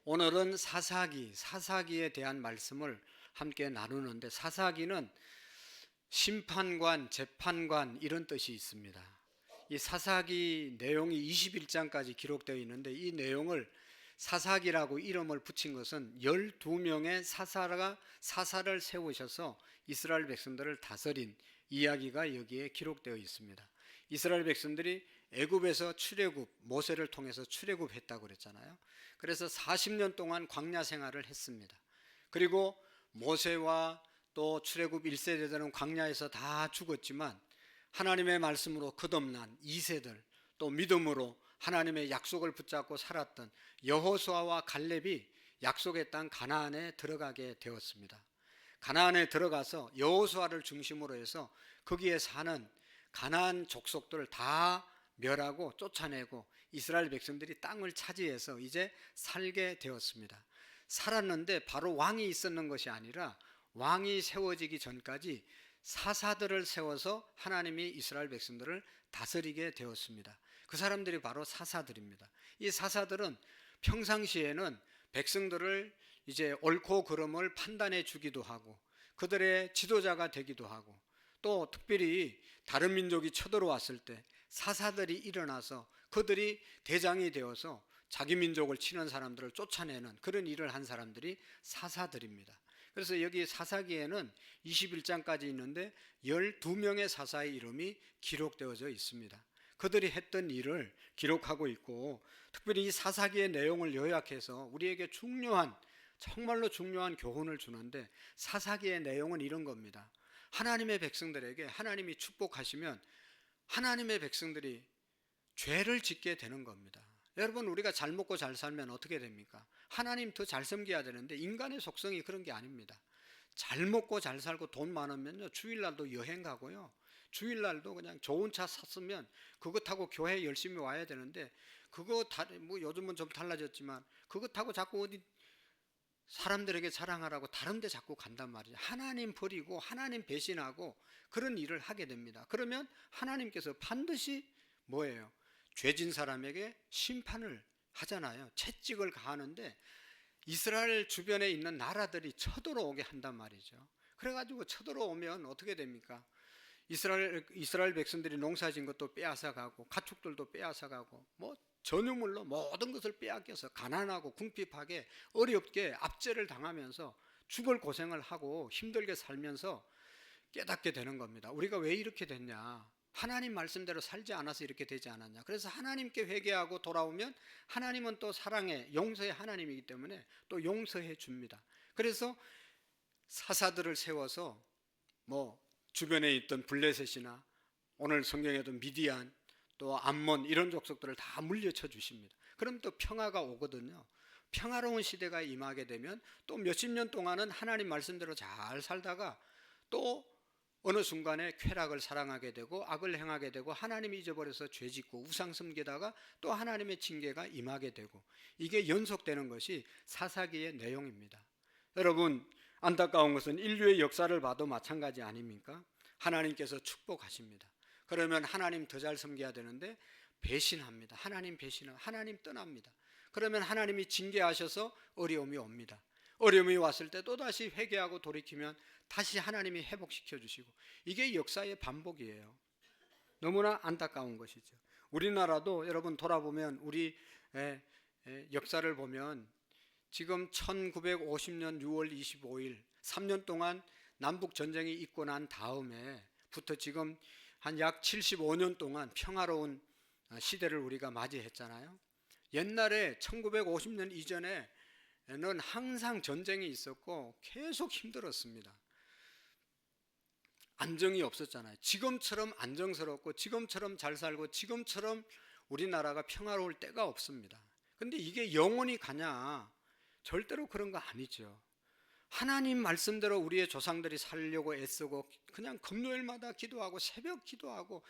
오늘은 사사기에 대한 말씀을 함께 나누는데, 사사기는 심판관, 재판관 이런 뜻이 있습니다. 이 사사기 내용이 21장까지 기록되어 있는데, 이 내용을 사사기라고 이름을 붙인 것은 12명의 사사를 세우셔서 이스라엘 백성들을 다스린 이야기가 여기에 기록되어 있습니다. 이스라엘 백성들이 애굽에서 출애굽, 모세를 통해서 출애굽했다고 그랬잖아요. 그래서 40년 동안 광야 생활을 했습니다. 그리고 모세와 또 출애굽 1세대들은 광야에서 다 죽었지만, 하나님의 말씀으로 거듭난 2세들, 또 믿음으로 하나님의 약속을 붙잡고 살았던 여호수아와 갈렙이 약속의 땅 가나안에 들어가게 되었습니다. 가나안에 들어가서 여호수아를 중심으로 해서 거기에 사는 가나안 족속들을 다 멸하고 쫓아내고 이스라엘 백성들이 땅을 차지해서 이제 살게 되었습니다. 살았는데 바로 왕이 있었는 것이 아니라, 왕이 세워지기 전까지 사사들을 세워서 하나님이 이스라엘 백성들을 다스리게 되었습니다. 그 사람들이 바로 사사들입니다. 이 사사들은 평상시에는 백성들을 이제 옳고 그름을 판단해 주기도 하고, 그들의 지도자가 되기도 하고, 또 특별히 다른 민족이 쳐들어왔을 때 사사들이 일어나서 그들이 대장이 되어서 자기 민족을 치는 사람들을 쫓아내는 그런 일을 한 사람들이 사사들입니다. 그래서 여기 사사기에는 21장까지 있는데 12명의 사사의 이름이 기록되어져 있습니다. 그들이 했던 일을 기록하고 있고, 특별히 이 사사기의 내용을 요약해서 우리에게 정말로 중요한 교훈을 주는데, 사사기의 내용은 이런 겁니다. 하나님의 백성들에게 하나님이 축복하시면 하나님의 백성들이 죄를 짓게 되는 겁니다. 여러분, 우리가 잘 먹고 잘 살면 어떻게 됩니까? 하나님 더 잘 섬겨야 되는데 인간의 속성이 그런 게 아닙니다. 잘 먹고 잘 살고 돈 많으면요, 주일날도 여행 가고요, 주일날도 그냥 좋은 차 샀으면 그거 타고 교회 열심히 와야 되는데, 뭐 요즘은 좀 달라졌지만 그거 타고 자꾸 어디 사람들에게 자랑하라고 다른 데 자꾸 간단 말이죠. 하나님 버리고 하나님 배신하고 그런 일을 하게 됩니다. 그러면 하나님께서 반드시 뭐예요? 죄진 사람에게 심판을 하잖아요. 채찍을 가하는데 이스라엘 주변에 있는 나라들이 쳐들어오게 한단 말이죠. 그래가지고 쳐들어오면 어떻게 됩니까? 이스라엘 백성들이 농사진 것도 빼앗아가고, 가축들도 빼앗아가고, 뭐 전유물로 모든 것을 빼앗겨서 가난하고 궁핍하게 어렵게 압제를 당하면서 죽을 고생을 하고 힘들게 살면서 깨닫게 되는 겁니다. 우리가 왜 이렇게 됐냐? 하나님 말씀대로 살지 않아서 이렇게 되지 않았냐? 그래서 하나님께 회개하고 돌아오면 하나님은 또 사랑의 용서의 하나님이기 때문에 또 용서해 줍니다. 그래서 사사들을 세워서 뭐 주변에 있던 블레셋이나 오늘 성경에도 미디안, 또 암몬 이런 족속들을 다 물려쳐 주십니다. 그럼 또 평화가 오거든요. 평화로운 시대가 임하게 되면 또 몇십 년 동안은 하나님 말씀대로 잘 살다가 또 어느 순간에 쾌락을 사랑하게 되고 악을 행하게 되고 하나님이 잊어버려서 죄짓고 우상 섬기다가 또 하나님의 징계가 임하게 되고, 이게 연속되는 것이 사사기의 내용입니다. 여러분, 안타까운 것은 인류의 역사를 봐도 마찬가지 아닙니까? 하나님께서 축복하십니다. 그러면 하나님 더 잘 섬겨야 되는데 배신합니다. 하나님 배신하고 하나님 떠납니다. 그러면 하나님이 징계하셔서 어려움이 옵니다. 어려움이 왔을 때 또다시 회개하고 돌이키면 다시 하나님이 회복시켜 주시고, 이게 역사의 반복이에요. 너무나 안타까운 것이죠. 우리나라도 여러분 돌아보면 우리 역사를 보면 지금 1950년 6월 25일 3년 동안 남북 전쟁이 있고 난 다음에부터 지금 한 약 75년 동안 평화로운 시대를 우리가 맞이했잖아요. 옛날에 1950년 이전에는 항상 전쟁이 있었고 계속 힘들었습니다. 안정이 없었잖아요. 지금처럼 안정스럽고 지금처럼 잘 살고 지금처럼 우리나라가 평화로울 때가 없습니다. 근데 이게 영원히 가냐? 절대로 그런 거 아니죠. 하나님 말씀대로 우리의 조상들이 살려고 애쓰고 그냥 금요일마다 기도하고 새벽 기도하고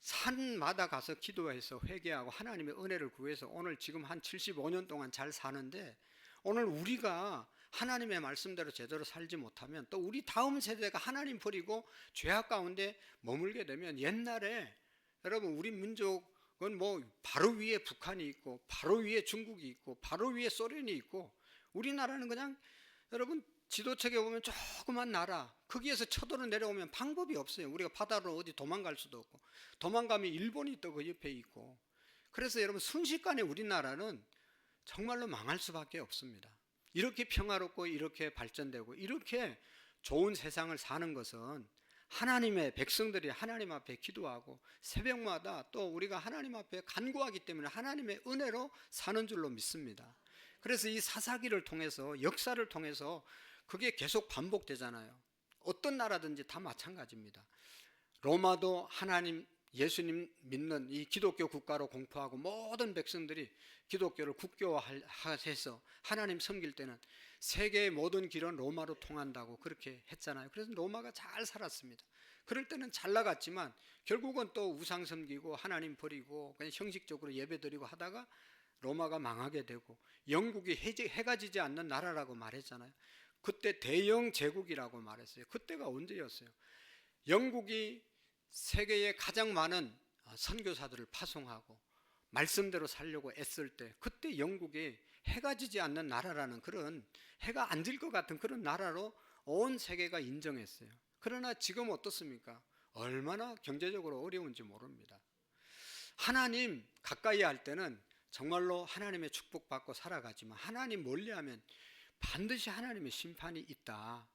산마다 가서 기도해서 회개하고 하나님의 은혜를 구해서 오늘 지금 한 75년 동안 잘 사는데, 오늘 우리가 하나님의 말씀대로 제대로 살지 못하면 또 우리 다음 세대가 하나님 버리고 죄악 가운데 머물게 되면, 옛날에 여러분 우리 민족 그건 뭐 바로 위에 북한이 있고 바로 위에 중국이 있고 바로 위에 소련이 있고, 우리나라는 그냥 여러분 지도책에 보면 조그만 나라, 거기에서 쳐들어 내려오면 방법이 없어요. 우리가 바다로 어디 도망갈 수도 없고, 도망가면 일본이 또 그 옆에 있고. 그래서 여러분 순식간에 우리나라는 정말로 망할 수밖에 없습니다. 이렇게 평화롭고 이렇게 발전되고 이렇게 좋은 세상을 사는 것은 하나님의 백성들이 하나님 앞에 기도하고 새벽마다 또 우리가 하나님 앞에 간구하기 때문에 하나님의 은혜로 사는 줄로 믿습니다. 그래서 이 사사기를 통해서, 역사를 통해서 그게 계속 반복되잖아요. 어떤 나라든지 다 마찬가지입니다. 로마도 하나님, 예수님 믿는 이 기독교 국가로 공포하고 모든 백성들이 기독교를 국교화해서 하나님 섬길 때는 세계의 모든 길은 로마로 통한다고 그렇게 했잖아요. 그래서 로마가 잘 살았습니다. 그럴 때는 잘 나갔지만 결국은 또 우상 섬기고 하나님 버리고 그냥 형식적으로 예배드리고 하다가 로마가 망하게 되고, 영국이 해가 지지 않는 나라라고 말했잖아요. 그때 대영 제국이라고 말했어요. 그때가 언제였어요? 영국이 세계에 가장 많은 선교사들을 파송하고 말씀대로 살려고 애쓸 때, 그때 영국이 해가 지지 않는 나라라는, 그런 해가 안 질 것 같은 그런 나라로 온 세계가 인정했어요. 그러나 지금 어떻습니까? 얼마나 경제적으로 어려운지 모릅니다. 하나님 가까이 할 때는 정말로 하나님의 축복받고 살아가지만, 하나님 멀리하면 반드시 하나님의 심판이 있다.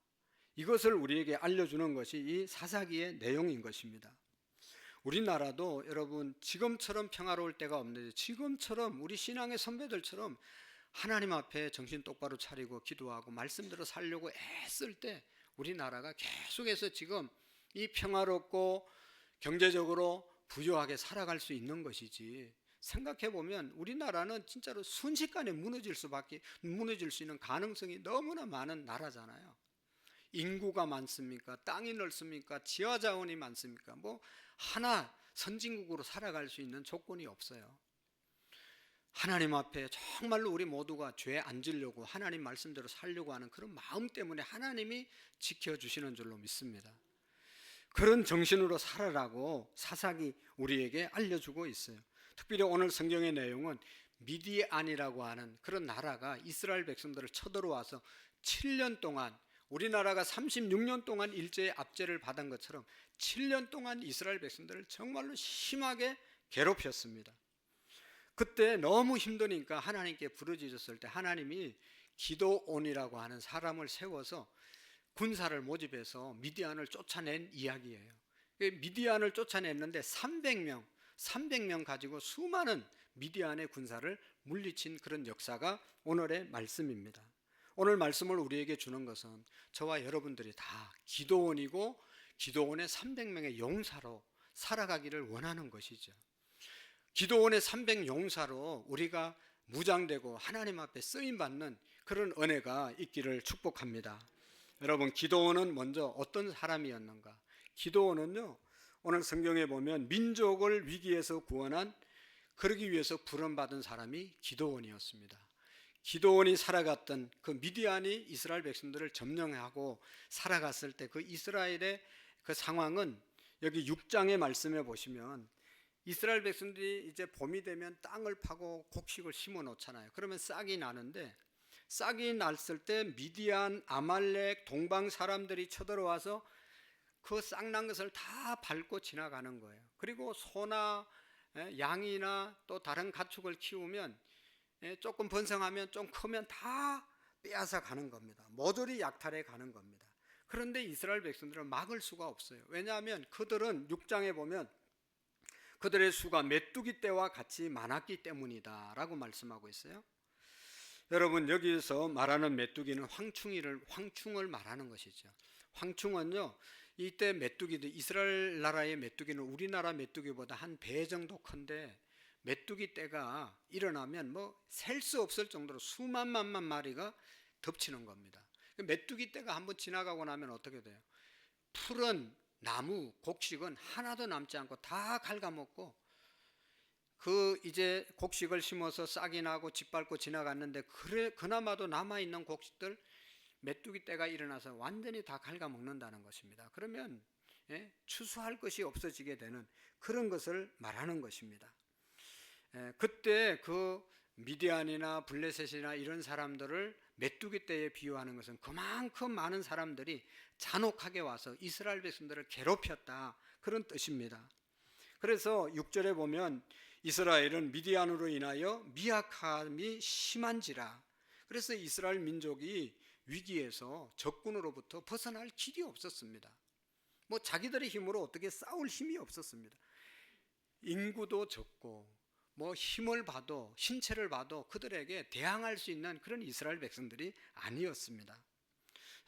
이것을 우리에게 알려주는 것이 이 사사기의 내용인 것입니다. 우리나라도 여러분 지금처럼 평화로울 때가 없는데, 지금처럼 우리 신앙의 선배들처럼 하나님 앞에 정신 똑바로 차리고 기도하고 말씀대로 살려고 애쓸 때 우리나라가 계속해서 지금 이 평화롭고 경제적으로 부유하게 살아갈 수 있는 것이지, 생각해 보면 우리나라는 진짜로 순식간에 무너질 수 있는 가능성이 너무나 많은 나라잖아요. 인구가 많습니까? 땅이 넓습니까? 지하자원이 많습니까? 뭐 하나 선진국으로 살아갈 수 있는 조건이 없어요. 하나님 앞에 정말로 우리 모두가 죄 안 지려고 하나님 말씀대로 살려고 하는 그런 마음 때문에 하나님이 지켜주시는 줄로 믿습니다. 그런 정신으로 살아라고 사사기 우리에게 알려주고 있어요. 특별히 오늘 성경의 내용은 미디안이라고 하는 그런 나라가 이스라엘 백성들을 쳐들어와서 7년 동안, 우리나라가 36년 동안 일제의 압제를 받은 것처럼 7년 동안 이스라엘 백성들을 정말로 심하게 괴롭혔습니다. 그때 너무 힘드니까 하나님께 부르짖었을 때 하나님이 기드온이라고 하는 사람을 세워서 군사를 모집해서 미디안을 쫓아낸 이야기예요. 미디안을 쫓아냈는데 300명 가지고 수많은 미디안의 군사를 물리친 그런 역사가 오늘의 말씀입니다. 오늘 말씀을 우리에게 주는 것은 저와 여러분들이 다 기드온이고 기드온의 300명의 용사로 살아가기를 원하는 것이죠. 기드온의 300 용사로 우리가 무장되고 하나님 앞에 쓰임받는 그런 은혜가 있기를 축복합니다. 여러분, 기드온은 먼저 어떤 사람이었는가? 기드온은요, 오늘 성경에 보면 민족을 위기에서 구원한, 그러기 위해서 부름받은 사람이 기드온이었습니다. 기드온이 살아갔던 그 미디안이 이스라엘 백성들을 점령하고 살아갔을 때 그 이스라엘의 그 상황은 여기 6장의 말씀에 보시면 이스라엘 백성들이 이제 봄이 되면 땅을 파고 곡식을 심어 놓잖아요. 그러면 싹이 나는데, 싹이 났을 때 미디안, 아말렉, 동방 사람들이 쳐들어와서 그 싹 난 것을 다 밟고 지나가는 거예요. 그리고 소나 양이나 또 다른 가축을 키우면 조금 번성하면 좀 크면 다 빼앗아 가는 겁니다. 모조리 약탈해 가는 겁니다. 그런데 이스라엘 백성들은 막을 수가 없어요. 왜냐하면 그들은 6장에 보면 그들의 수가 메뚜기 떼와 같이 많았기 때문이다 라고 말씀하고 있어요. 여러분, 여기서 말하는 메뚜기는 황충을 말하는 것이죠. 황충은요, 이때 메뚜기들, 이스라엘 나라의 메뚜기는 우리나라 메뚜기보다 한 배 정도 큰데, 메뚜기 떼가 일어나면 뭐 셀 수 없을 정도로 수만만 마리가 덮치는 겁니다. 메뚜기 떼가 한번 지나가고 나면 어떻게 돼요? 푸른 나무, 곡식은 하나도 남지 않고 다 갉아먹고, 그 이제 곡식을 심어서 싹이 나고 짓밟고 지나갔는데, 그나마도 남아있는 곡식들 메뚜기 떼가 일어나서 완전히 다 갉아먹는다는 것입니다. 그러면 추수할 것이 없어지게 되는 그런 것을 말하는 것입니다. 그때 그 미디안이나 블레셋이나 이런 사람들을 메뚜기 떼에 비유하는 것은 그만큼 많은 사람들이 잔혹하게 와서 이스라엘 백성들을 괴롭혔다, 그런 뜻입니다. 그래서 6절에 보면 이스라엘은 미디안으로 인하여 미약함이 심한지라. 그래서 이스라엘 민족이 위기에서 적군으로부터 벗어날 길이 없었습니다. 뭐 자기들의 힘으로 어떻게 싸울 힘이 없었습니다. 인구도 적고 뭐 힘을 봐도, 신체를 봐도 그들에게 대항할 수 있는 그런 이스라엘 백성들이 아니었습니다.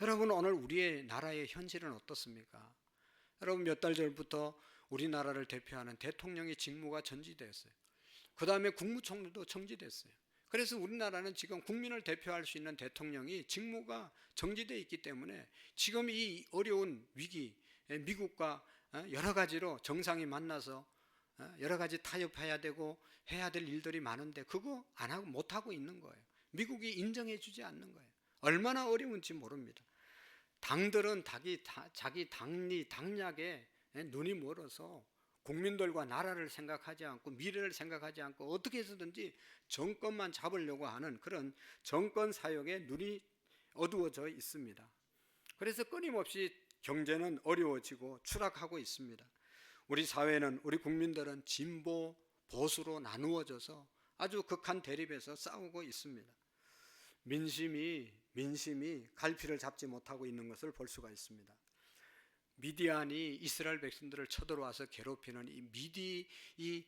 여러분, 오늘 우리의 나라의 현실은 어떻습니까? 여러분, 몇 달 전부터 우리나라를 대표하는 대통령의 직무가 정지됐어요. 그 다음에 국무총리도 정지됐어요. 그래서 우리나라는 지금 국민을 대표할 수 있는 대통령이 직무가 정지되어 있기 때문에 지금 이 어려운 위기, 미국과 여러 가지로 정상이 만나서 여러 가지 타협해야 되고 해야 될 일들이 많은데 그거 안 하고 못 하고 있는 거예요. 미국이 인정해 주지 않는 거예요. 얼마나 어려운지 모릅니다. 당들은 자기 당약에 눈이 멀어서 국민들과 나라를 생각하지 않고 미래를 생각하지 않고 어떻게 해서든지 정권만 잡으려고 하는 그런 정권 사역에 눈이 어두워져 있습니다. 그래서 끊임없이 경제는 어려워지고 추락하고 있습니다. 우리 사회는, 우리 국민들은 진보, 보수로 나누어져서 아주 극한 대립에서 싸우고 있습니다. 민심이 갈피를 잡지 못하고 있는 것을 볼 수가 있습니다. 미디안이 이스라엘 백성들을 쳐들어와서 괴롭히는 이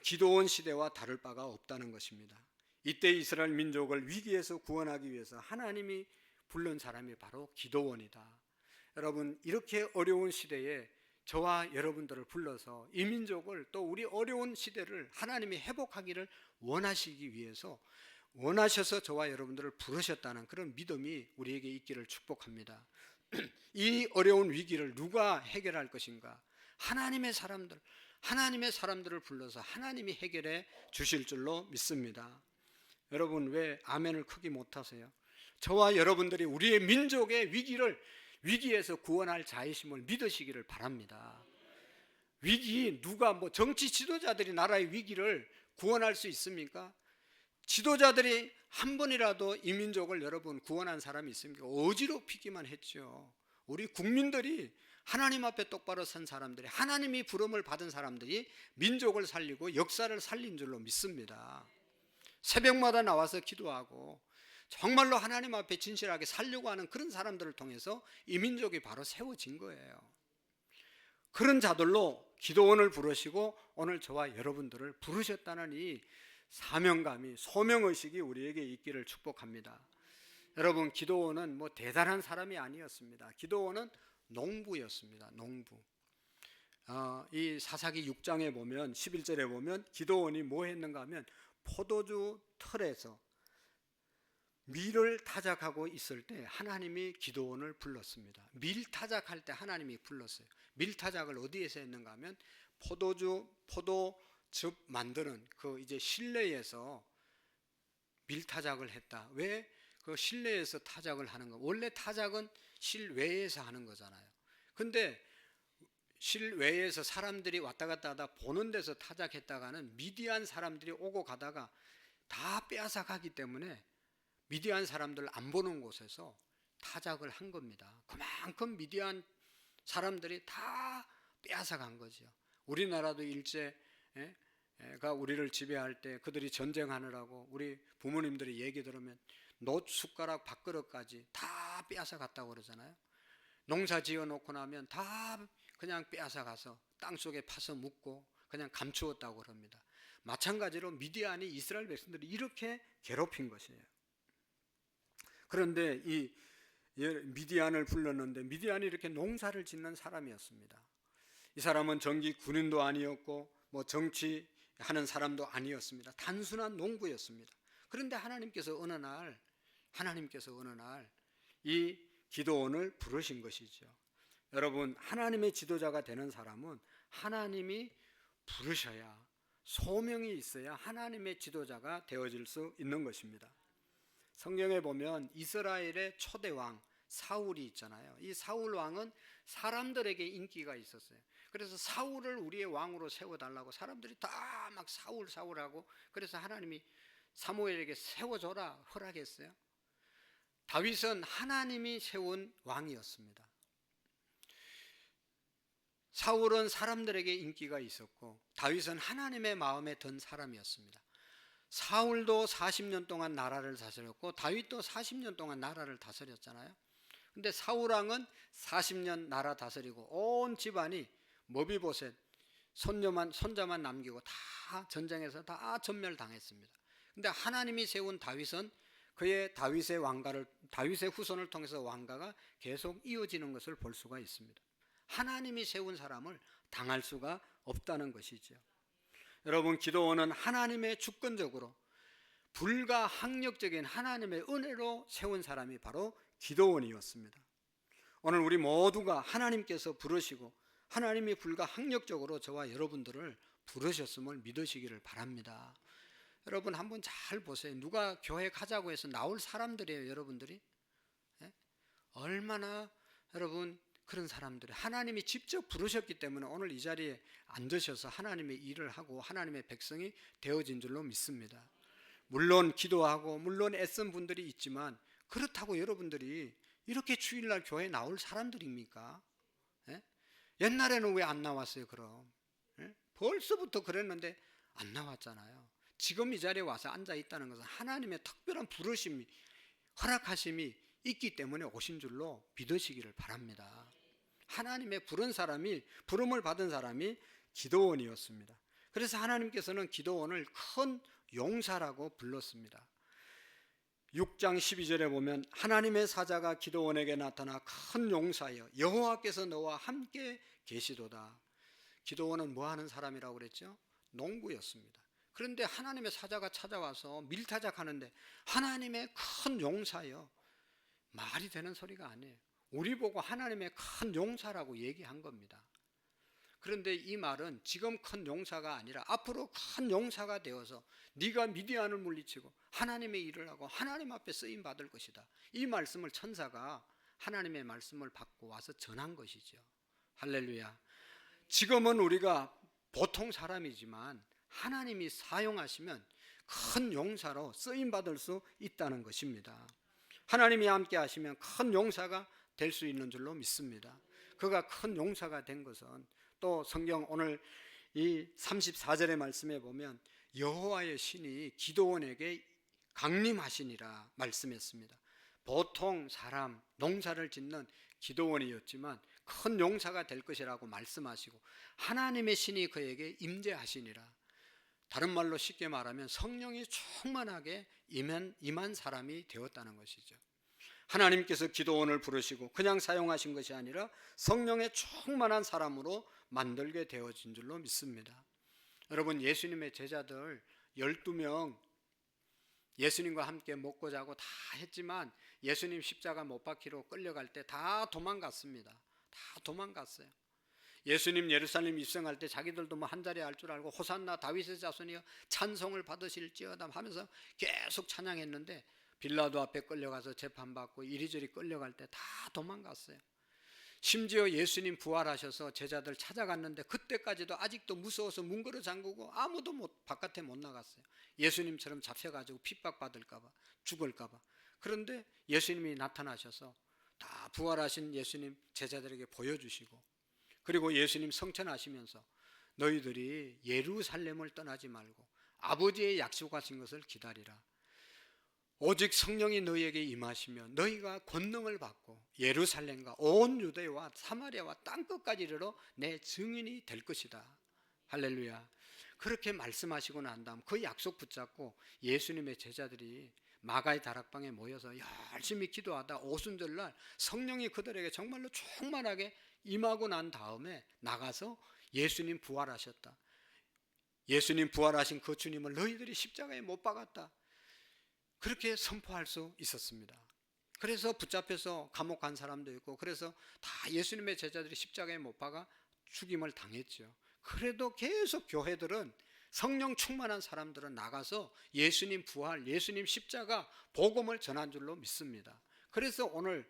기드온 시대와 다를 바가 없다는 것입니다. 이때 이스라엘 민족을 위기에서 구원하기 위해서 하나님이 부른 사람이 바로 기드온이다. 여러분, 이렇게 어려운 시대에 저와 여러분들을 불러서 이 민족을, 또 우리 어려운 시대를 하나님이 회복하기를 원하시기 위해서, 원하셔서 저와 여러분들을 부르셨다는 그런 믿음이 우리에게 있기를 축복합니다. 이 어려운 위기를 누가 해결할 것인가? 하나님의 사람들을 불러서 하나님이 해결해 주실 줄로 믿습니다. 여러분, 왜 아멘을 크게 못하세요? 저와 여러분들이 우리의 민족의 위기에서 구원할 자이심을 믿으시기를 바랍니다. 누가 정치 지도자들이 나라의 위기를 구원할 수 있습니까? 지도자들이 한 번이라도 이 민족을 여러분 구원한 사람이 있습니까? 어지럽히기만 했죠. 우리 국민들이, 하나님 앞에 똑바로 선 사람들이, 하나님이 부름을 받은 사람들이 민족을 살리고 역사를 살린 줄로 믿습니다. 새벽마다 나와서 기도하고 정말로 하나님 앞에 진실하게 살려고 하는 그런 사람들을 통해서 이 민족이 바로 세워진 거예요. 그런 자들로 기도원을 부르시고 오늘 저와 여러분들을 부르셨다는 이 사명감이, 소명의식이 우리에게 있기를 축복합니다. 여러분, 기도원은 뭐 대단한 사람이 아니었습니다. 기도원은 농부였습니다. 농부. 이 사사기 6장에 보면, 11절에 보면 기도원이 뭐 했는가 하면 포도주 틀에서 밀을 타작하고 있을 때 하나님이 기도원을 불렀습니다. 밀 타작할 때 하나님이 불렀어요. 밀 타작을 어디에서 했는가 하면 포도즙 만드는 그 이제 실내에서 밀 타작을 했다. 왜 그 실내에서 타작을 하는 거? 원래 타작은 실외에서 하는 거잖아요. 근데 실외에서 사람들이 왔다 갔다 하다 보는 데서 타작했다가는 미디안 사람들이 오고 가다가 다 빼앗아 가기 때문에 미디안 사람들 안 보는 곳에서 타작을 한 겁니다. 그만큼 미디안 사람들이 다 빼앗아 간 거죠. 우리나라도 일제가 우리를 지배할 때 그들이 전쟁하느라고 우리 부모님들이 얘기 들으면 놋 숟가락 밥그릇까지 다 빼앗아 갔다고 그러잖아요. 농사 지어 놓고 나면 다 그냥 빼앗아 가서 땅속에 파서 묻고 그냥 감추었다고 그럽니다. 마찬가지로 미디안이 이스라엘 백성들이 이렇게 괴롭힌 것이에요. 그런데 이 미디안을 불렀는데 미디안이 이렇게 농사를 짓는 사람이었습니다. 이 사람은 정기 군인도 아니었고 뭐 정치하는 사람도 아니었습니다. 단순한 농부였습니다. 그런데 하나님께서 어느 날 이 기드온을 부르신 것이죠. 여러분, 하나님의 지도자가 되는 사람은 하나님이 부르셔야, 소명이 있어야 하나님의 지도자가 되어질 수 있는 것입니다. 성경에 보면 이스라엘의 초대 왕 사울이 있잖아요. 이 사울 왕은 사람들에게 인기가 있었어요. 그래서 사울을 우리의 왕으로 세워달라고 사람들이 다 막 사울하고, 그래서 하나님이 사무엘에게 세워줘라 허락했어요. 다윗은 하나님이 세운 왕이었습니다. 사울은 사람들에게 인기가 있었고 다윗은 하나님의 마음에 든 사람이었습니다. 사울도 40년 동안 나라를 다스렸고 다윗도 40년 동안 나라를 다스렸잖아요. 근데 사울왕은 40년 나라 다스리고 온 집안이 머비보셋 손자만 남기고 다 전쟁에서 다 전멸당했습니다. 근데 하나님이 세운 다윗은 그의 다윗의 후손을 통해서 왕가가 계속 이어지는 것을 볼 수가 있습니다. 하나님이 세운 사람을 당할 수가 없다는 것이죠. 여러분, 기도원은 하나님의 주권적으로 불가항력적인 하나님의 은혜로 세운 사람이 바로 기도원이었습니다. 오늘 우리 모두가 하나님께서 부르시고 하나님이 불가항력적으로 저와 여러분들을 부르셨음을 믿으시기를 바랍니다. 여러분 한번 잘 보세요. 누가 교회 가자고 해서 나올 사람들이에요, 여러분들이? 얼마나 여러분 그런 사람들이 하나님이 직접 부르셨기 때문에 오늘 이 자리에 앉으셔서 하나님의 일을 하고 하나님의 백성이 되어진 줄로 믿습니다. 물론 기도하고 물론 애쓴 분들이 있지만 그렇다고 여러분들이 이렇게 주일날 교회에 나올 사람들입니까? 옛날에는 왜 안 나왔어요 그럼? 벌써부터 그랬는데 안 나왔잖아요. 지금 이 자리에 와서 앉아 있다는 것은 하나님의 특별한 부르심이 허락하심이 있기 때문에 오신 줄로 믿으시기를 바랍니다. 하나님의 부름을 받은 사람이 기도원이었습니다. 그래서 하나님께서는 기도원을 큰 용사라고 불렀습니다. 6장 12절에 보면 하나님의 사자가 기도원에게 나타나 큰 용사여 여호와께서 너와 함께 계시도다. 기도원은 뭐 하는 사람이라고 그랬죠? 농부였습니다. 그런데 하나님의 사자가 찾아와서 밀타작하는데 하나님의 큰 용사여, 말이 되는 소리가 아니에요. 우리 보고 하나님의 큰 용사라고 얘기한 겁니다. 그런데 이 말은 지금 큰 용사가 아니라 앞으로 큰 용사가 되어서 네가 미디안을 물리치고 하나님의 일을 하고 하나님 앞에 쓰임 받을 것이다. 이 말씀을 천사가 하나님의 말씀을 받고 와서 전한 것이죠. 할렐루야. 지금은 우리가 보통 사람이지만 하나님이 사용하시면 큰 용사로 쓰임 받을 수 있다는 것입니다. 하나님이 함께 하시면 큰 용사가 될 수 있는 줄로 믿습니다. 그가 큰 용사가 된 것은 또 성경 오늘 이 34절의 말씀에 보면 여호와의 신이 기도원에게 강림하시니라 말씀했습니다. 보통 사람 농사를 짓는 기도원이었지만 큰 용사가 될 것이라고 말씀하시고 하나님의 신이 그에게 임재하시니라. 다른 말로 쉽게 말하면 성령이 충만하게 임한 사람이 되었다는 것이죠. 하나님께서 기도원을 부르시고 그냥 사용하신 것이 아니라 성령의 충만한 사람으로 만들게 되어진 줄로 믿습니다. 여러분, 예수님의 제자들 12명 예수님과 함께 먹고 자고 다 했지만 예수님 십자가 못 박히러 끌려갈 때 다 도망갔습니다. 다 도망갔어요. 예수님 예루살렘 입성할 때 자기들도 뭐 한 자리 할 줄 알고 호산나 다윗의 자손이여 찬송을 받으실지어다 하면서 계속 찬양했는데 빌라도 앞에 끌려가서 재판받고 이리저리 끌려갈 때 다 도망갔어요. 심지어 예수님 부활하셔서 제자들 찾아갔는데 그때까지도 아직도 무서워서 문 걸어 잠그고 아무도 바깥에 못 나갔어요. 예수님처럼 잡혀가지고 핍박받을까봐 죽을까봐. 그런데 예수님이 나타나셔서 다 부활하신 예수님 제자들에게 보여주시고, 그리고 예수님 성천하시면서 너희들이 예루살렘을 떠나지 말고 아버지의 약속하신 것을 기다리라. 오직 성령이 너희에게 임하시면 너희가 권능을 받고 예루살렘과 온 유대와 사마리아와 땅끝까지 이르러 내 증인이 될 것이다. 할렐루야. 그렇게 말씀하시고 난 다음 그 약속 붙잡고 예수님의 제자들이 마가의 다락방에 모여서 열심히 기도하다 오순절날 성령이 그들에게 정말로 충만하게 임하고 난 다음에 나가서 예수님 부활하셨다. 예수님 부활하신 그 주님을 너희들이 십자가에 못 박았다. 그렇게 선포할 수 있었습니다. 그래서 붙잡혀서 감옥 간 사람도 있고 그래서 다 예수님의 제자들이 십자가에 못 박아 죽임을 당했죠. 그래도 계속 교회들은 성령 충만한 사람들은 나가서 예수님 부활, 예수님 십자가 복음을 전한 줄로 믿습니다. 그래서 오늘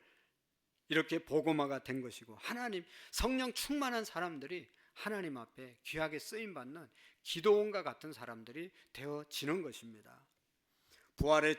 이렇게 복음화가 된 것이고 하나님 성령 충만한 사람들이 하나님 앞에 귀하게 쓰임받는 기도원과 같은 사람들이 되어지는 것입니다. 부활의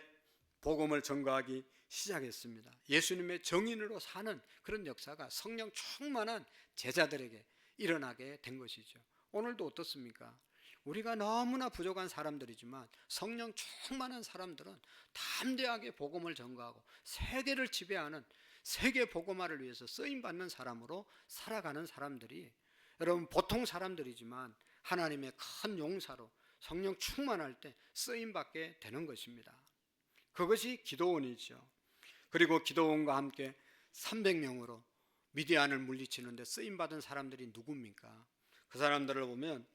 복음을 전가하기 시작했습니다. 예수님의 정인으로 사는 그런 역사가 성령 충만한 제자들에게 일어나게 된 것이죠. 오늘도 어떻습니까? 우리가 너무나 부족한 사람들이지만 성령 충만한 사람들은 담대하게 복음을 전가하고 세계를 지배하는 세계 복음화를 위해서 쓰임받는 사람으로 살아가는 사람들이, 여러분 보통 사람들이지만 하나님의 큰 용사로 성령 충만할 때 쓰임받게 되는 것입니다. 그것이 기도원이죠. 그리고 기도원과 함께 300명으로 미디안을 물리치는데 쓰임받은 사람들이 누굽니까? 그 사람들을 보면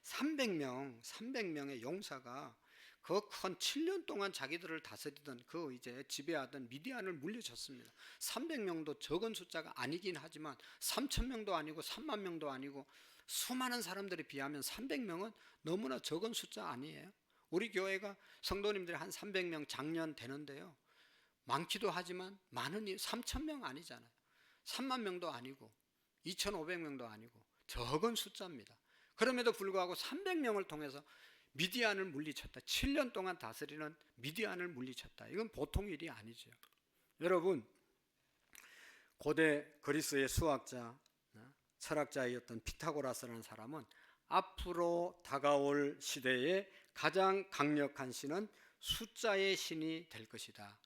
300명의 용사가 그 큰 7년 동안 자기들을 다스리던 그 이제 지배하던 미디안을 물리쳤습니다. 300명도 적은 숫자가 아니긴 하지만 3,000명도 아니고 3만 명도 아니고 수많은 사람들에 비하면 300명은 너무나 적은 숫자 아니에요? 우리 교회가 성도님들이 한 300명 작년 되는데요, 많기도 하지만 많으니 3,000명 아니잖아요. 3만 명도 아니고 2,500명도 아니고 적은 숫자입니다. 그럼에도 불구하고 300명을 통해서 미디안을 물리쳤다. 7년 동안 다스리는 미디안을 물리쳤다. 이건 보통 일이 아니죠. 여러분, 고대 그리스의 수학자, 철학자였던 피타고라스라는 사람은 앞으로 다가올 시대에 가장 강력한 신은 숫자의 신이 될 것이다.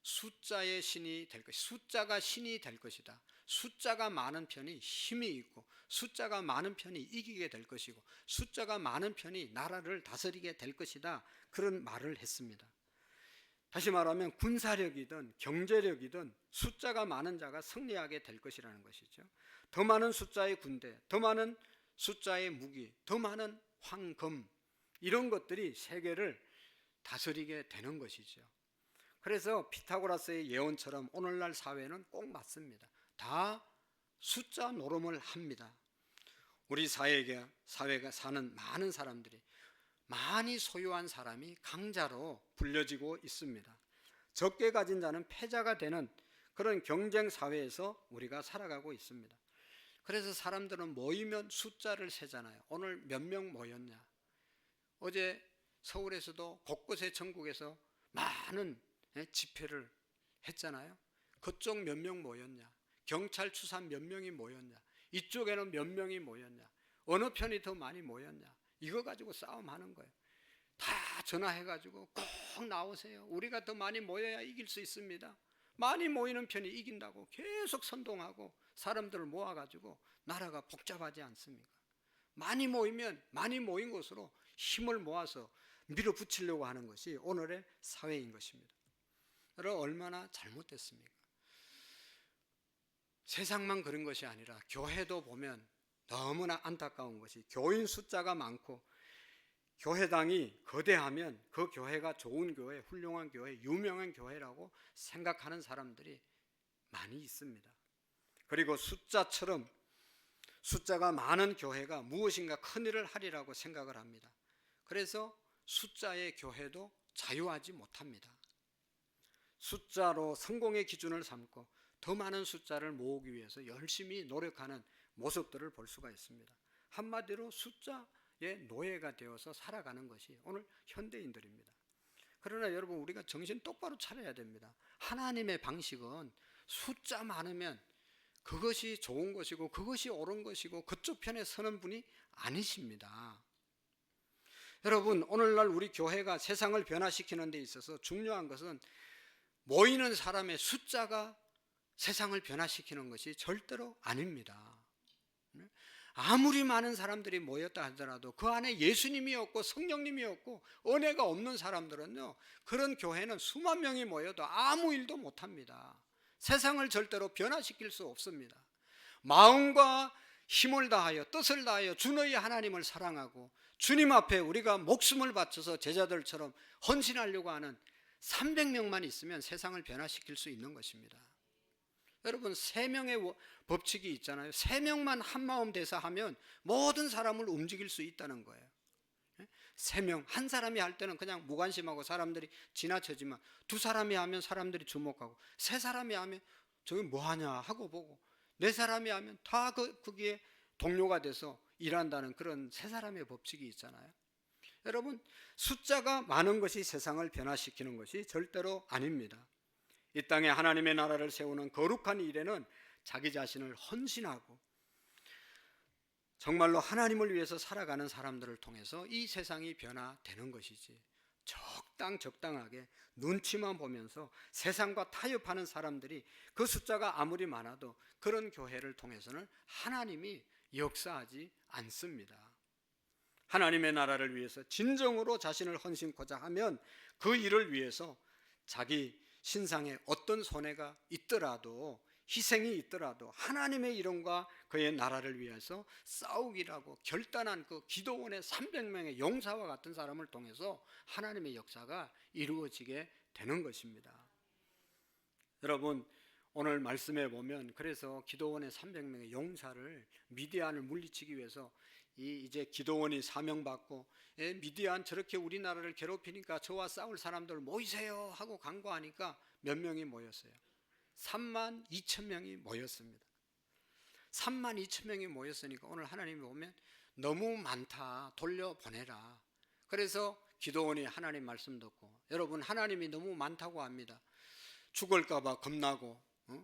숫자의 신이 될 것이다. 숫자가 신이 될 것이다. 숫자가 많은 편이 힘이 있고 숫자가 많은 편이 이기게 될 것이고 숫자가 많은 편이 나라를 다스리게 될 것이다. 그런 말을 했습니다. 다시 말하면 군사력이든 경제력이든 숫자가 많은 자가 승리하게 될 것이라는 것이죠. 더 많은 숫자의 군대, 더 많은 숫자의 무기, 더 많은 황금, 이런 것들이 세계를 다스리게 되는 것이죠. 그래서 피타고라스의 예언처럼 오늘날 사회는 꼭 맞습니다. 다 숫자 노름을 합니다. 우리 사회가 사는 많은 사람들이, 많이 소유한 사람이 강자로 불려지고 있습니다. 적게 가진 자는 패자가 되는 그런 경쟁 사회에서 우리가 살아가고 있습니다. 그래서 사람들은 모이면 숫자를 세잖아요. 오늘 몇 명 모였냐. 어제 서울에서도 곳곳에 전국에서 많은 집회를 했잖아요. 그쪽 몇 명 모였냐, 경찰 추산 몇 명이 모였냐, 이쪽에는 몇 명이 모였냐, 어느 편이 더 많이 모였냐, 이거 가지고 싸움하는 거예요. 다 전화해가지고 꼭 나오세요. 우리가 더 많이 모여야 이길 수 있습니다. 많이 모이는 편이 이긴다고 계속 선동하고 사람들을 모아가지고 나라가 복잡하지 않습니까? 많이 모이면 많이 모인 곳으로 힘을 모아서 밀어붙이려고 하는 것이 오늘의 사회인 것입니다. 여러분, 얼마나 잘못됐습니까? 세상만 그런 것이 아니라 교회도 보면 너무나 안타까운 것이, 교인 숫자가 많고 교회당이 거대하면 그 교회가 좋은 교회, 훌륭한 교회, 유명한 교회라고 생각하는 사람들이 많이 있습니다. 그리고 숫자가 많은 교회가 무엇인가 큰일을 하리라고 생각을 합니다. 그래서 숫자의 교회도 자유하지 못합니다. 숫자로 성공의 기준을 삼고 더 많은 숫자를 모으기 위해서 열심히 노력하는 모습들을 볼 수가 있습니다. 한마디로 숫자의 노예가 되어서 살아가는 것이 오늘 현대인들입니다. 그러나 여러분, 우리가 정신 똑바로 차려야 됩니다. 하나님의 방식은 숫자 많으면 그것이 좋은 것이고 그것이 옳은 것이고 그쪽 편에 서는 분이 아니십니다. 여러분, 오늘날 우리 교회가 세상을 변화시키는 데 있어서 중요한 것은 모이는 사람의 숫자가 세상을 변화시키는 것이 절대로 아닙니다. 아무리 많은 사람들이 모였다 하더라도 그 안에 예수님이 없고 성령님이 없고 은혜가 없는 사람들은요, 그런 교회는 수만 명이 모여도 아무 일도 못합니다. 세상을 절대로 변화시킬 수 없습니다. 마음과 힘을 다하여 뜻을 다하여 주 너희 하나님을 사랑하고 주님 앞에 우리가 목숨을 바쳐서 제자들처럼 헌신하려고 하는 300명만 있으면 세상을 변화시킬 수 있는 것입니다. 여러분, 3명의 법칙이 있잖아요. 3명만 한마음 돼서 하면 모든 사람을 움직일 수 있다는 거예요. 3명, 한 사람이 할 때는 그냥 무관심하고 사람들이 지나쳐지만 2사람이 하면 사람들이 주목하고 3사람이 하면 저기 뭐하냐 하고 보고 4사람이 하면 다 거기에 동료가 돼서 일한다는 그런 세 사람의 법칙이 있잖아요. 여러분, 숫자가 많은 것이 세상을 변화시키는 것이 절대로 아닙니다. 이 땅에 하나님의 나라를 세우는 거룩한 일에는 자기 자신을 헌신하고 정말로 하나님을 위해서 살아가는 사람들을 통해서 이 세상이 변화되는 것이지, 적당하게 눈치만 보면서 세상과 타협하는 사람들이 그 숫자가 아무리 많아도 그런 교회를 통해서는 하나님이 역사하지 않습니다. 하나님의 나라를 위해서 진정으로 자신을 헌신코자 하면 그 일을 위해서 자기 신상에 어떤 손해가 있더라도, 희생이 있더라도 하나님의 이름과 그의 나라를 위해서 싸우기라고 결단한 그 기도원의 300명의 용사와 같은 사람을 통해서 하나님의 역사가 이루어지게 되는 것입니다. 여러분, 오늘 말씀에 보면 그래서 기도원의 300명의 용사를 미디안을 물리치기 위해서 이제 기도원이 사명받고, 미디안 저렇게 우리나라를 괴롭히니까 저와 싸울 사람들 모이세요 하고 간구하니까 몇 명이 모였어요? 3만 2천 명이 모였습니다. 3만 2천 명이 모였으니까 오늘 하나님이 보면 너무 많다, 돌려보내라. 그래서 기도원이 하나님 말씀 듣고, 여러분, 하나님이 너무 많다고 합니다. 죽을까 봐 겁나고,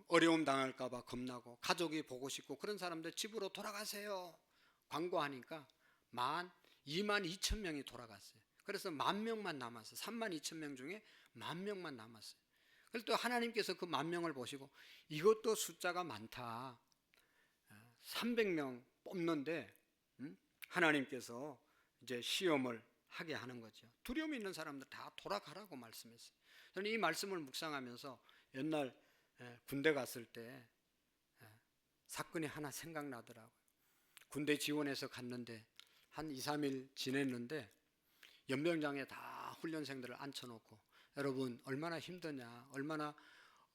어려움 당할까 봐 겁나고, 가족이 보고 싶고 그런 사람들 집으로 돌아가세요 광고하니까 2만 2천 명이 돌아갔어요. 그래서 1,000,000만 남았어요. 3만 2천 명 중에 10,000,000만 남았어요. 그래서 또 하나님께서 그 10,000,000을 보시고 이것도 숫자가 많다, 300명 뽑는데 하나님께서 이제 시험을 하게 하는 거죠. 두려움 있는 사람들 다 돌아가라고 말씀했어요. 저는 이 말씀을 묵상하면서 옛날 군대 갔을 때 사건이 하나 생각나더라고요. 군대 지원해서 갔는데 한 2, 3일 지냈는데 연병장에 다 훈련생들을 앉혀놓고, 여러분 얼마나 힘드냐, 얼마나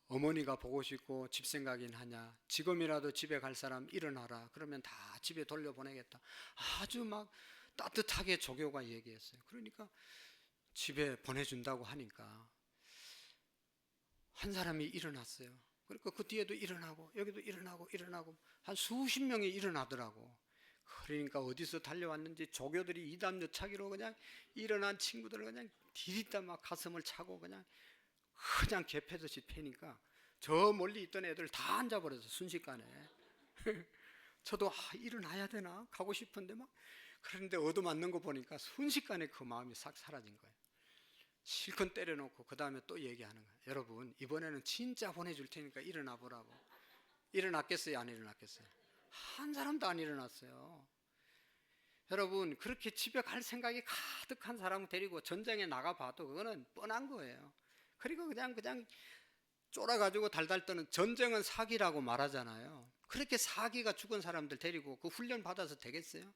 어머니가 보고 싶고 집 생각이 하냐, 지금이라도 집에 갈 사람 일어나라, 그러면 다 집에 돌려보내겠다, 아주 막 따뜻하게 조교가 얘기했어요. 그러니까 집에 보내준다고 하니까 한 사람이 일어났어요. 그러니까 그 뒤에도 일어나고 여기도 일어나고 한 수십 명이 일어나더라고. 그러니까 어디서 달려왔는지 조교들이 이담여차기로 그냥 일어난 친구들을 그냥 디디다 막 가슴을 차고 그냥 개패듯이 패니까 저 멀리 있던 애들 다 앉아버려서 순식간에. 저도 일어나야 되나 가고 싶은데 막, 그런데 얻어맞는 거 보니까 순식간에 그 마음이 싹 사라진 거예요. 실컷 때려놓고 그 다음에 또 얘기하는 거예요. 여러분, 이번에는 진짜 보내줄 테니까 일어나 보라고. 일어났겠어요, 안 일어났겠어요? 한 사람도 안 일어났어요. 여러분, 그렇게 집에 갈 생각이 가득한 사람을 데리고 전장에 나가봐도 그거는 뻔한 거예요. 그리고 그냥 쫄아가지고 달달 떠는, 전쟁은 사기라고 말하잖아요. 그렇게 사기가 죽은 사람들 데리고 그 훈련 받아서 되겠어요?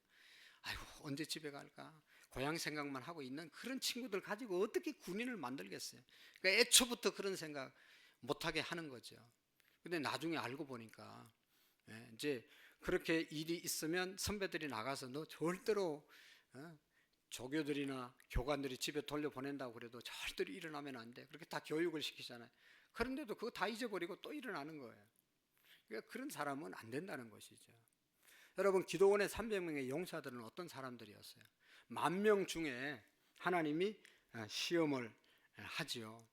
아이고, 언제 집에 갈까, 고향 생각만 하고 있는 그런 친구들 가지고 어떻게 군인을 만들겠어요? 그러니까 애초부터 그런 생각 못하게 하는 거죠. 근데 나중에 알고 보니까 이제 그렇게 일이 있으면 선배들이 나가서 너 절대로 조교들이나 교관들이 집에 돌려보낸다고 그래도 절대로 일어나면 안 돼, 그렇게 다 교육을 시키잖아요. 그런데도 그거 다 잊어버리고 또 일어나는 거예요. 그러니까 그런 사람은 안 된다는 것이죠. 여러분, 기도원의 300명의 용사들은 어떤 사람들이었어요? 10,000명 중에 하나님이 시험을 하지요.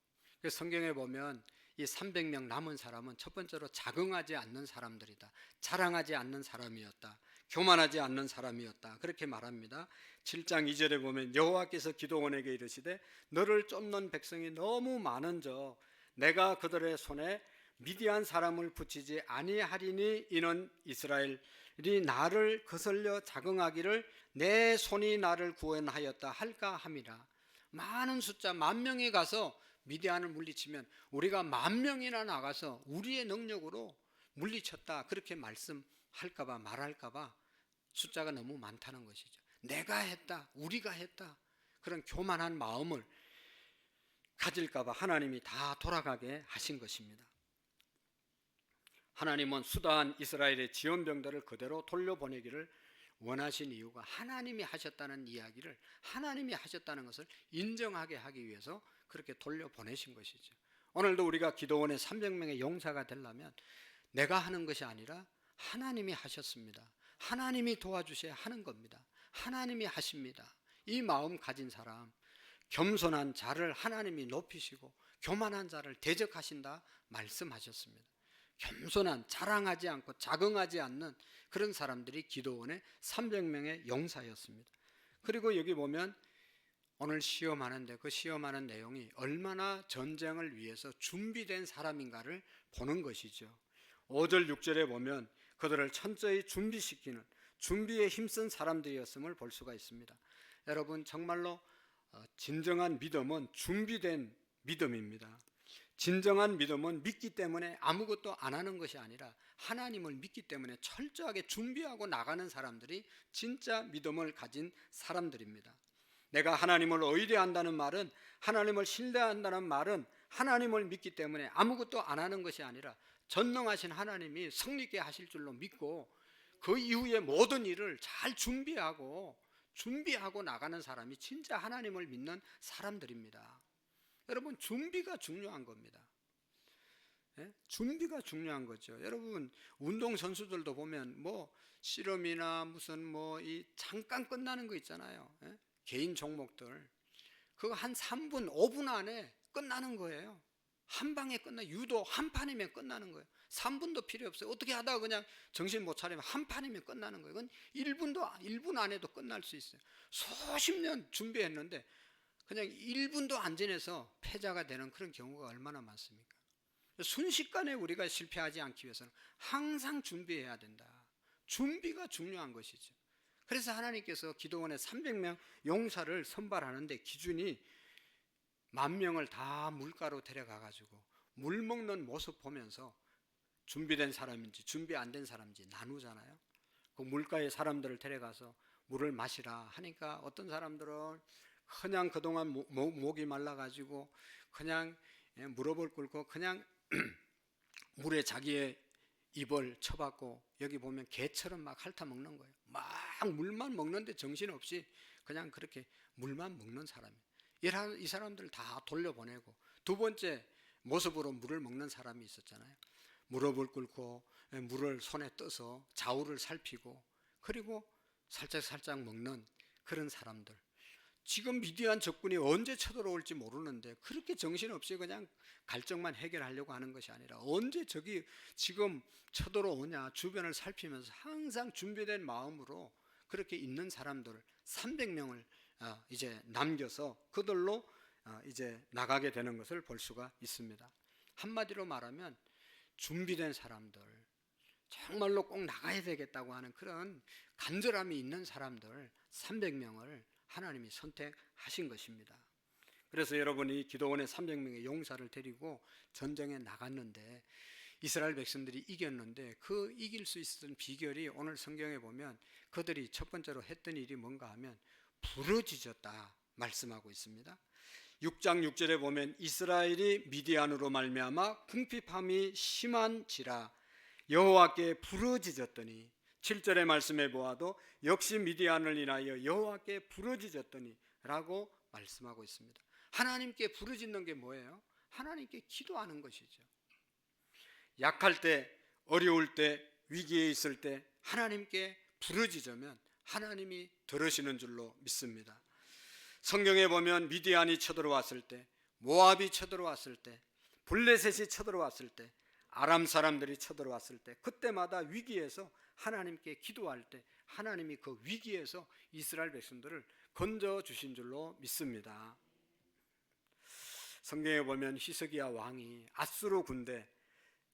성경에 보면 이 300명 남은 사람은 첫 번째로 자긍하지 않는 사람들이다, 자랑하지 않는 사람이었다, 교만하지 않는 사람이었다, 그렇게 말합니다. 7장 2절에 보면 여호와께서 기도원에게 이르시되 너를 쫓는 백성이 너무 많은저 내가 그들의 손에 미디안 사람을 붙이지 아니하리니 이는 이스라엘이 나를 거슬려 자긍하기를 내 손이 나를 구원하였다 할까 함이라. 많은 숫자 10,000명이 가서 미디안을 물리치면 우리가 10,000명이나 나가서 우리의 능력으로 물리쳤다, 그렇게 말씀할까봐, 말할까봐 숫자가 너무 많다는 것이죠. 내가 했다, 우리가 했다, 그런 교만한 마음을 가질까봐 하나님이 다 돌아가게 하신 것입니다. 하나님은 수다한 이스라엘의 지원병들을 그대로 돌려보내기를 원하신 이유가 하나님이 하셨다는 이야기를, 하나님이 하셨다는 것을 인정하게 하기 위해서 그렇게 돌려보내신 것이죠. 오늘도 우리가 기도원의 300명의 용사가 되려면 내가 하는 것이 아니라 하나님이 하셨습니다. 하나님이 도와주셔야 하는 겁니다. 하나님이 하십니다. 이 마음 가진 사람, 겸손한 자를 하나님이 높이시고 교만한 자를 대적하신다 말씀하셨습니다. 겸손한, 자랑하지 않고 자긍하지 않는 그런 사람들이 기도원의 300명의 용사였습니다. 그리고 여기 보면 오늘 시험하는데 그 시험하는 내용이 얼마나 전쟁을 위해서 준비된 사람인가를 보는 것이죠. 5절 6절에 보면 그들을 철저히 준비시키는, 준비에 힘쓴 사람들이었음을 볼 수가 있습니다. 여러분, 정말로 진정한 믿음은 준비된 믿음입니다. 진정한 믿음은 믿기 때문에 아무것도 안 하는 것이 아니라 하나님을 믿기 때문에 철저하게 준비하고 나가는 사람들이 진짜 믿음을 가진 사람들입니다. 내가 하나님을 의뢰한다는 말은, 하나님을 신뢰한다는 말은 하나님을 믿기 때문에 아무것도 안 하는 것이 아니라 전능하신 하나님이 성리케 하실 줄로 믿고 그 이후에 모든 일을 잘 준비하고 나가는 사람이 진짜 하나님을 믿는 사람들입니다. 여러분, 준비가 중요한 겁니다. 예? 준비가 중요한 거죠. 여러분, 운동선수들도 보면 뭐 씨름이나 무슨 뭐 이 잠깐 끝나는 거 있잖아요. 예? 개인 종목들 그거 한 3분 5분 안에 끝나는 거예요. 한 방에 끝나. 유도 한 판이면 끝나는 거예요. 3분도 필요 없어요. 어떻게 하다가 그냥 정신 못 차리면 한 판이면 끝나는 거예요. 그건 1분 안에도 끝날 수 있어요. 수십 년 준비했는데 그냥 1분도 안 지내서 패자가 되는 그런 경우가 얼마나 많습니까? 순식간에 우리가 실패하지 않기 위해서는 항상 준비해야 된다. 준비가 중요한 것이죠. 그래서 하나님께서 기도원의 300명 용사를 선발하는데 기준이 10,000명을 다 물가로 데려가가지고 물 먹는 모습 보면서 준비된 사람인지 준비 안 된 사람인지 나누잖아요. 그 물가에 사람들을 데려가서 물을 마시라 하니까 어떤 사람들은 그냥 그동안 목이 말라가지고 그냥 무릎을 꿇고 그냥 물에 자기의 입을 쳐박고, 여기 보면 개처럼 막 핥아 먹는 거예요. 막 물만 먹는데 정신없이 그냥 그렇게 물만 먹는 사람이에요. 이 사람들을 다 돌려보내고 두 번째 모습으로 물을 먹는 사람이 있었잖아요. 무릎을 꿇고 물을 손에 떠서 좌우를 살피고 그리고 살짝 먹는 그런 사람들. 지금 미디안 적군이 언제 쳐들어올지 모르는데 그렇게 정신없이 그냥 갈증만 해결하려고 하는 것이 아니라 언제 적이 지금 쳐들어오냐 주변을 살피면서 항상 준비된 마음으로 그렇게 있는 사람들 300명을 이제 남겨서 그들로 이제 나가게 되는 것을 볼 수가 있습니다. 한마디로 말하면 준비된 사람들, 정말로 꼭 나가야 되겠다고 하는 그런 간절함이 있는 사람들 300명을 하나님이 선택하신 것입니다. 그래서 여러분이 기도원의 300명의 용사를 데리고 전쟁에 나갔는데 이스라엘 백성들이 이겼는데 그 이길 수 있었던 비결이 오늘 성경에 보면 그들이 첫 번째로 했던 일이 뭔가 하면 부르짖었다 말씀하고 있습니다. 6장 6절에 보면 이스라엘이 미디안으로 말미암아 궁핍함이 심한지라 여호와께 부르짖었더니, 7절의 말씀에 보아도 역시 미디안을 인하여 여호와께 부르짖었더니 라고 말씀하고 있습니다. 하나님께 부르짖는 게 뭐예요? 하나님께 기도하는 것이죠. 약할 때, 어려울 때, 위기에 있을 때 하나님께 부르짖으면 하나님이 들으시는 줄로 믿습니다. 성경에 보면 미디안이 쳐들어왔을 때, 모압이 쳐들어왔을 때, 블레셋이 쳐들어왔을 때, 아람 사람들이 쳐들어왔을 때, 그때마다 위기에서 하나님께 기도할 때 하나님이 그 위기에서 이스라엘 백성들을 건져주신 줄로 믿습니다. 성경에 보면 히스기야 왕이 아수르 군대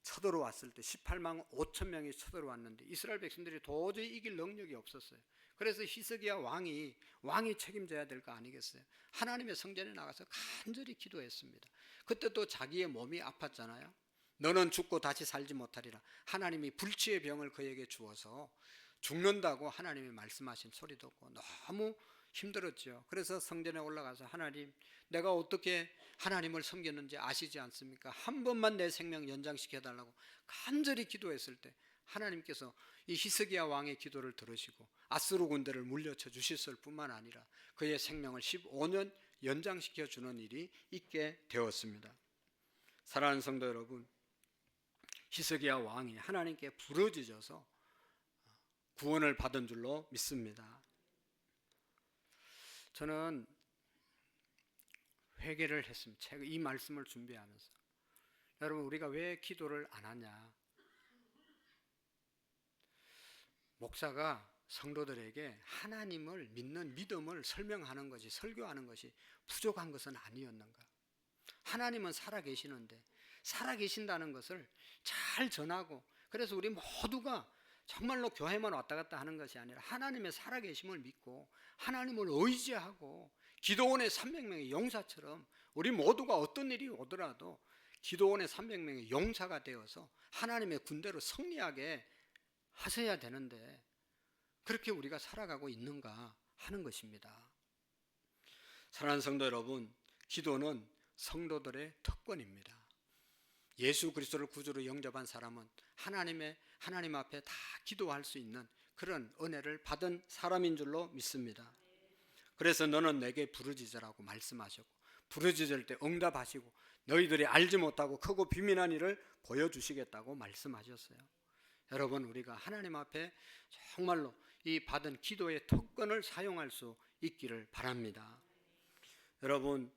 쳐들어왔을 때 18만 5천 명이 쳐들어왔는데 이스라엘 백성들이 도저히 이길 능력이 없었어요. 그래서 히스기야 왕이 책임져야 될 거 아니겠어요? 하나님의 성전에 나가서 간절히 기도했습니다. 그때 또 자기의 몸이 아팠잖아요. 너는 죽고 다시 살지 못하리라. 하나님이 불치의 병을 그에게 주어서 죽는다고 하나님이 말씀하신 소리 듣고 너무 힘들었죠. 그래서 성전에 올라가서 하나님, 내가 어떻게 하나님을 섬겼는지 아시지 않습니까? 한 번만 내 생명 연장시켜달라고 간절히 기도했을 때 하나님께서 이 히스기야 왕의 기도를 들으시고 아수르 군대를 물려쳐 주셨을 뿐만 아니라 그의 생명을 15년 연장시켜 주는 일이 있게 되었습니다. 사랑하는 성도 여러분, 히스기야 왕이 하나님께 부르짖어서 구원을 받은 줄로 믿습니다. 저는 회개를 했습니다. 이 말씀을 준비하면서 여러분, 우리가 왜 기도를 안 하냐? 목사가 성도들에게 하나님을 믿는 믿음을 설명하는 것이, 설교하는 것이 부족한 것은 아니었는가? 하나님은 살아계시는데 살아계신다는 것을 잘 전하고, 그래서 우리 모두가 정말로 교회만 왔다 갔다 하는 것이 아니라 하나님의 살아계심을 믿고 하나님을 의지하고 기도원의 300명의 용사처럼 우리 모두가 어떤 일이 오더라도 기도원의 300명의 용사가 되어서 하나님의 군대로 승리하게 하셔야 되는데, 그렇게 우리가 살아가고 있는가 하는 것입니다. 사랑하는 성도 여러분, 기도는 성도들의 특권입니다. 예수 그리스도를 구주로 영접한 사람은 하나님 앞에 다 기도할 수 있는 그런 은혜를 받은 사람인 줄로 믿습니다. 그래서 너는 내게 부르짖으라고 말씀하셨고, 부르짖을 때 응답하시고 너희들이 알지 못하고 크고 비밀한 일을 보여주시겠다고 말씀하셨어요. 여러분, 우리가 하나님 앞에 정말로 이 받은 기도의 특권을 사용할 수 있기를 바랍니다. 여러분,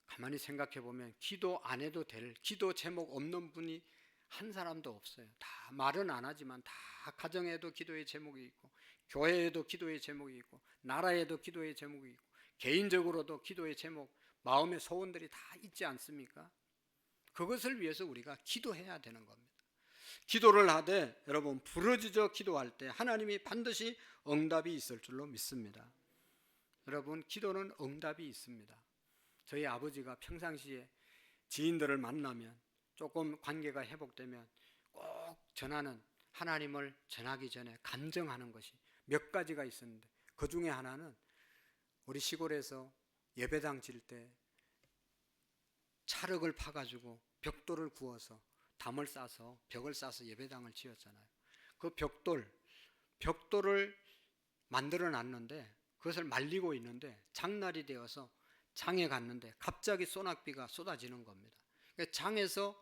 가만히 생각해 보면 기도 안 해도 될, 기도 제목 없는 분이 한 사람도 없어요. 다 말은 안 하지만 다 가정에도 기도의 제목이 있고, 교회에도 기도의 제목이 있고, 나라에도 기도의 제목이 있고, 개인적으로도 기도의 제목, 마음의 소원들이 다 있지 않습니까? 그것을 위해서 우리가 기도해야 되는 겁니다. 기도를 하되 여러분, 부르짖어 기도할 때 하나님이 반드시 응답이 있을 줄로 믿습니다. 여러분, 기도는 응답이 있습니다. 저희 아버지가 평상시에 지인들을 만나면, 조금 관계가 회복되면 꼭 전하는, 하나님을 전하기 전에 간증하는 것이 몇 가지가 있었는데, 그 중에 하나는 우리 시골에서 예배당 질 때 찰흙을 파가지고 벽돌을 구워서 담을 싸서 벽을 싸서 예배당을 지었잖아요. 그 벽돌을 만들어 놨는데 그것을 말리고 있는데 장날이 되어서 장에 갔는데 갑자기 소낙비가 쏟아지는 겁니다. 장에서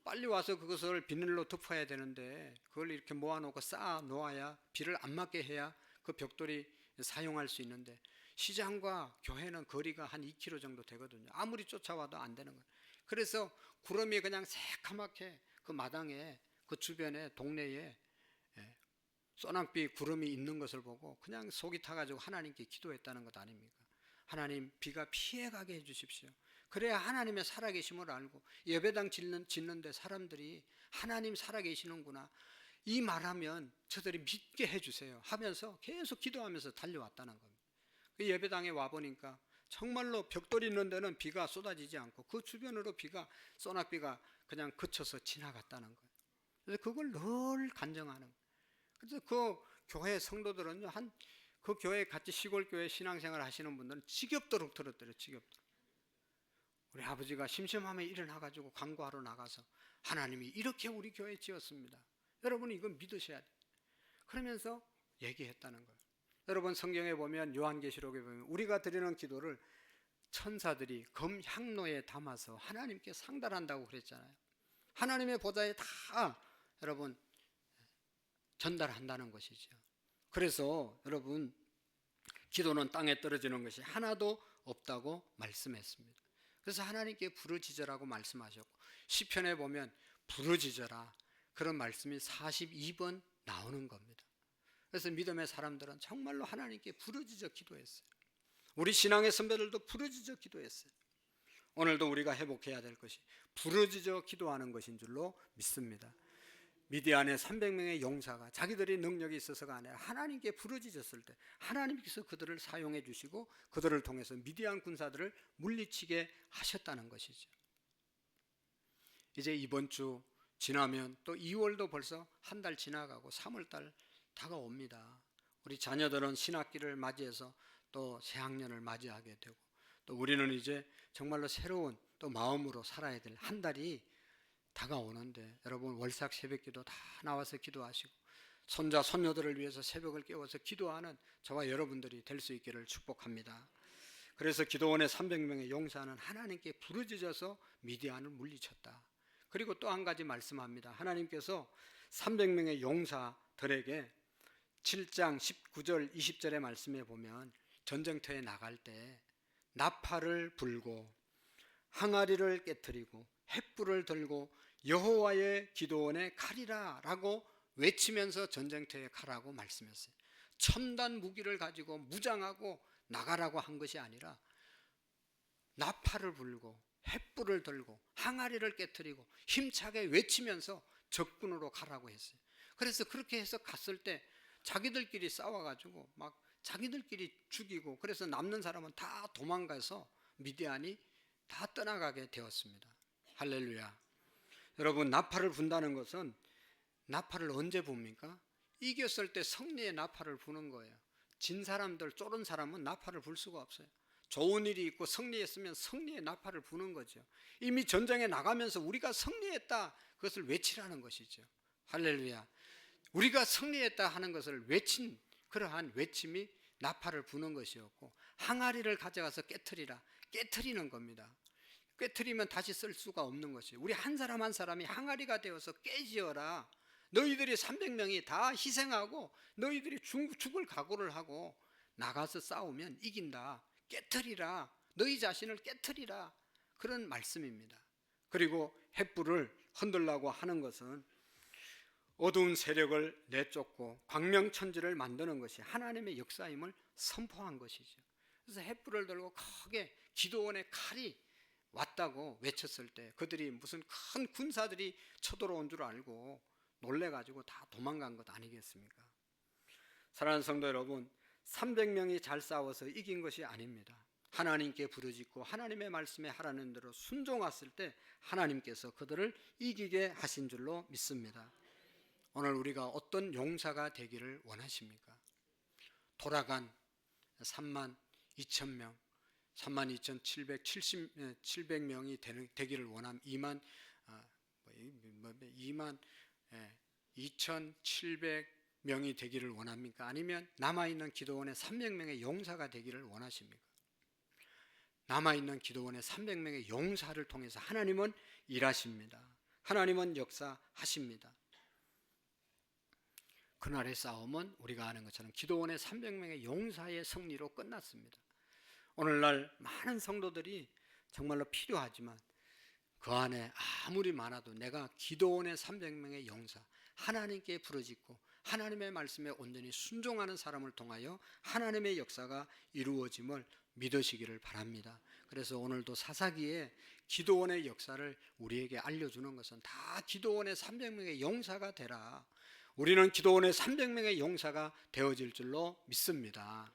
빨리 와서 그것을 비닐로 덮어야 되는데 그걸 이렇게 모아놓고 쌓아 놓아야 비를 안 맞게 해야 그 벽돌이 사용할 수 있는데, 시장과 교회는 거리가 한 2km 정도 되거든요. 아무리 쫓아와도 안 되는 거예요. 그래서 구름이 그냥 새카맣게 그 마당에, 그 주변에, 동네에 소낙비 구름이 있는 것을 보고 그냥 속이 타가지고 하나님께 기도했다는 것 아닙니까? 하나님, 비가 피해가게 해주십시오. 그래야 하나님의 살아계심을 알고 예배당 짓는데 사람들이 하나님 살아계시는구나, 이 말하면 저들이 믿게 해주세요 하면서 계속 기도하면서 달려왔다는 겁니다. 그 예배당에 와보니까 정말로 벽돌이 있는 데는 비가 쏟아지지 않고 그 주변으로 소낙비가 그냥 그쳐서 지나갔다는 거예요. 그래서 그걸 늘 간증하는 거예요. 그래서 그 교회 성도들은요, 그 교회 같이 시골교회 신앙생활 하시는 분들은 지겹도록 들었더래요. 지겹도록. 우리 아버지가 심심하면 일어나가지고 광고하러 나가서 하나님이 이렇게 우리 교회 지었습니다, 여러분이 이건 믿으셔야 돼요, 그러면서 얘기했다는 거예요. 여러분, 성경에 보면, 요한계시록에 보면 우리가 드리는 기도를 천사들이 검향로에 담아서 하나님께 상달한다고 그랬잖아요. 하나님의 보좌에 다 여러분 전달한다는 것이죠. 그래서 여러분, 기도는 땅에 떨어지는 것이 하나도 없다고 말씀했습니다. 그래서 하나님께 부르짖으라고 말씀하셨고, 시편에 보면 부르짖어라, 그런 말씀이 42번 나오는 겁니다. 그래서 믿음의 사람들은 정말로 하나님께 부르짖어 기도했어요. 우리 신앙의 선배들도 부르짖어 기도했어요. 오늘도 우리가 회복해야 될 것이 부르짖어 기도하는 것인 줄로 믿습니다. 미디안의 300명의 용사가 자기들이 능력이 있어서가 아니라 하나님께 부르짖었을 때 하나님께서 그들을 사용해 주시고 그들을 통해서 미디안 군사들을 물리치게 하셨다는 것이죠. 이제 이번 주 지나면 또 2월도 벌써 한 달 지나가고 3월달 다가옵니다. 우리 자녀들은 신학기를 맞이해서 또 새학년을 맞이하게 되고, 또 우리는 이제 정말로 새로운 또 마음으로 살아야 될 한 달이 다가오는데, 여러분, 월삭 새벽기도 다 나와서 기도하시고 손자 손녀들을 위해서 새벽을 깨워서 기도하는 저와 여러분들이 될 수 있기를 축복합니다. 그래서 기도원의 300명의 용사는 하나님께 부르짖어서 미디안을 물리쳤다. 그리고 또 한 가지 말씀합니다. 하나님께서 300명의 용사들에게 7장 19절 20절의 말씀에 보면 전쟁터에 나갈 때 나팔을 불고 항아리를 깨뜨리고 횃불을 들고 여호와의 기도원에 가리라 라고 외치면서 전쟁터에 가라고 말씀했어요. 첨단 무기를 가지고 무장하고 나가라고 한 것이 아니라 나팔을 불고 횃불을 들고 항아리를 깨뜨리고 힘차게 외치면서 적군으로 가라고 했어요. 그래서 그렇게 해서 갔을 때 자기들끼리 싸워가지고 막 자기들끼리 죽이고, 그래서 남는 사람은 다 도망가서 미디안이 다 떠나가게 되었습니다. 할렐루야. 여러분, 나팔을 분다는 것은 나팔을 언제 붑니까? 이겼을 때 승리의 나팔을 부는 거예요. 진 사람들, 쫄은 사람은 나팔을 불 수가 없어요. 좋은 일이 있고 승리했으면 승리의 나팔을 부는 거죠. 이미 전쟁에 나가면서 우리가 승리했다, 그것을 외치라는 것이죠. 할렐루야. 우리가 승리했다 하는 것을 외친 그러한 외침이 나팔을 부는 것이었고, 항아리를 가져가서 깨트리라, 깨트리는 겁니다. 깨트리면 다시 쓸 수가 없는 것이에요. 우리 한 사람 한 사람이 항아리가 되어서 깨지어라. 너희들이 300명이 다 희생하고 너희들이 죽을 각오를 하고 나가서 싸우면 이긴다. 깨트리라. 너희 자신을 깨트리라. 그런 말씀입니다. 그리고 횃불을 흔들라고 하는 것은 어두운 세력을 내쫓고 광명천지를 만드는 것이 하나님의 역사임을 선포한 것이죠. 그래서 횃불을 들고 크게 기도원의 칼이 왔다고 외쳤을 때 그들이 무슨 큰 군사들이 쳐들어온 줄 알고 놀래가지고 다 도망간 것 아니겠습니까? 사랑하는 성도 여러분, 300명이 잘 싸워서 이긴 것이 아닙니다. 하나님께 부르짖고 하나님의 말씀에 하라는 대로 순종했을 때 하나님께서 그들을 이기게 하신 줄로 믿습니다. 오늘 우리가 어떤 용사가 되기를 원하십니까? 돌아간 32,000명, 32,770명이 되기를 원함. 22,700명이 되기를 원합니까? 아니면 남아있는 기도원의 300명의 용사가 되기를 원하십니까? 남아있는 기도원의 300명의 용사를 통해서 하나님은 일하십니다. 하나님은 역사하십니다. 그날의 싸움은 우리가 아는 것처럼 기도원의 300명의 용사의 승리로 끝났습니다. 오늘날 많은 성도들이 정말로 필요하지만 그 안에 아무리 많아도 내가 기도원의 300명의 용사, 하나님께 부르짖고 하나님의 말씀에 온전히 순종하는 사람을 통하여 하나님의 역사가 이루어짐을 믿으시기를 바랍니다. 그래서 오늘도 사사기에 기도원의 역사를 우리에게 알려주는 것은 다 기도원의 300명의 용사가 되라. 우리는 기도원의 300명의 용사가 되어질 줄로 믿습니다.